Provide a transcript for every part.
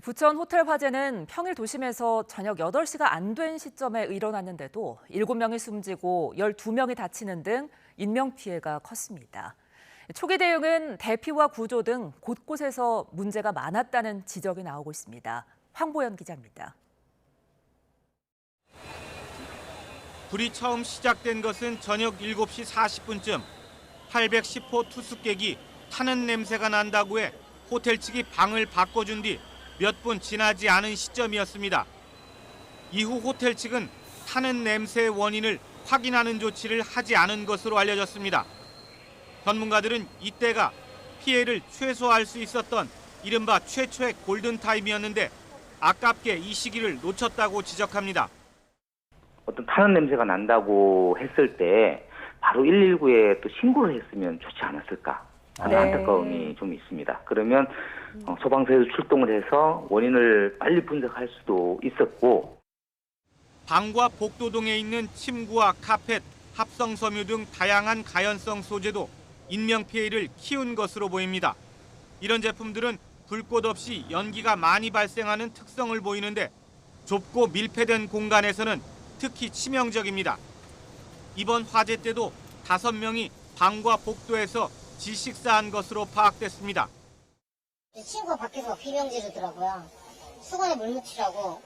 부천 호텔 화재는 평일 도심에서 저녁 8시가 안 된 시점에 일어났는데도 7명이 숨지고 12명이 다치는 등 인명피해가 컸습니다. 초기 대응은 대피와 구조 등 곳곳에서 문제가 많았다는 지적이 나오고 있습니다. 황보연 기자입니다. 불이 처음 시작된 것은 저녁 7시 40분쯤 810호 투숙객이 타는 냄새가 난다고 해 호텔 측이 방을 바꿔준 뒤 몇 분 지나지 않은 시점이었습니다. 이후 호텔 측은 타는 냄새의 원인을 확인하는 조치를 하지 않은 것으로 알려졌습니다. 전문가들은 이때가 피해를 최소화할 수 있었던 이른바 최초의 골든타임이었는데 아깝게 이 시기를 놓쳤다고 지적합니다. 어떤 타는 냄새가 난다고 했을 때 바로 119에 또 신고를 했으면 좋지 않았을까 하는 안타까움이 좀 있습니다. 그러면 소방서에서 출동을 해서 원인을 빨리 분석할 수도 있었고. 방과 복도동에 있는 침구와 카펫, 합성 섬유 등 다양한 가연성 소재도 인명피해를 키운 것으로 보입니다. 이런 제품들은 불꽃 없이 연기가 많이 발생하는 특성을 보이는데 좁고 밀폐된 공간에서는 특히 치명적입니다. 이번 화재 때도 5명이 방과 복도에서 질식사한 것으로 파악됐습니다. 친구가 밖에서 비명 지르더라고요. 수건에 물 묻히라고.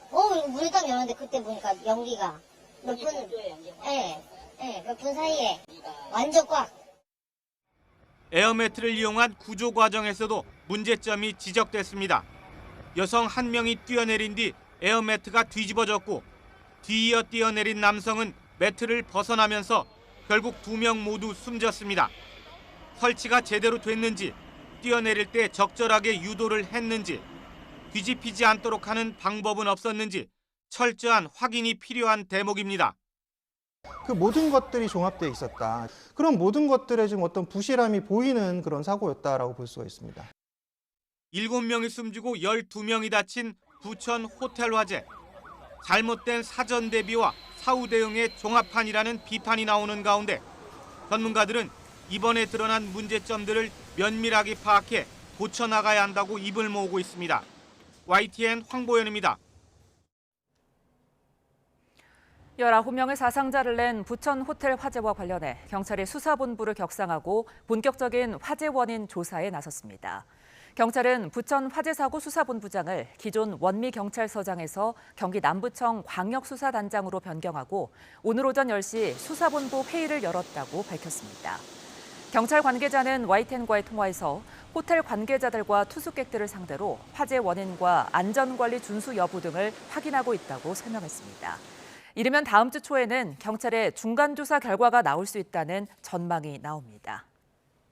이거 문을 딱 여는데 그때 보니까 연기가 몇 분, 몇 분 사이에 완전 꽉. 에어매트를 이용한 구조 과정에서도 문제점이 지적됐습니다. 여성 1명이 뛰어내린 뒤 에어매트가 뒤집어졌고 뒤이어 뛰어내린 남성은 매트를 벗어나면서 결국 2명 모두 숨졌습니다. 설치가 제대로 됐는지, 뛰어내릴 때 적절하게 유도를 했는지, 뒤집히지 않도록 하는 방법은 없었는지 철저한 확인이 필요한 대목입니다. 그 모든 것들이 종합되어 있었다. 그런 모든 것들에 지금 어떤 부실함이 보이는 그런 사고였다라고 볼 수가 있습니다. 7명이 숨지고 12명이 다친 부천 호텔 화재. 잘못된 사전 대비와 사후 대응의 종합판이라는 비판이 나오는 가운데 전문가들은 이번에 드러난 문제점들을 면밀하게 파악해 고쳐나가야 한다고 입을 모으고 있습니다. YTN 황보연입니다. 19명의 사상자를 낸 부천 호텔 화재와 관련해 경찰이 수사본부를 격상하고 본격적인 화재 원인 조사에 나섰습니다. 경찰은 부천 화재사고 수사본부장을 기존 원미경찰서장에서 경기 남부청 광역수사단장으로 변경하고 오늘 오전 10시 수사본부 회의를 열었다고 밝혔습니다. 경찰 관계자는 YTN과의 통화에서 호텔 관계자들과 투숙객들을 상대로 화재 원인과 안전관리 준수 여부 등을 확인하고 있다고 설명했습니다. 이르면 다음 주 초에는 경찰의 중간조사 결과가 나올 수 있다는 전망이 나옵니다.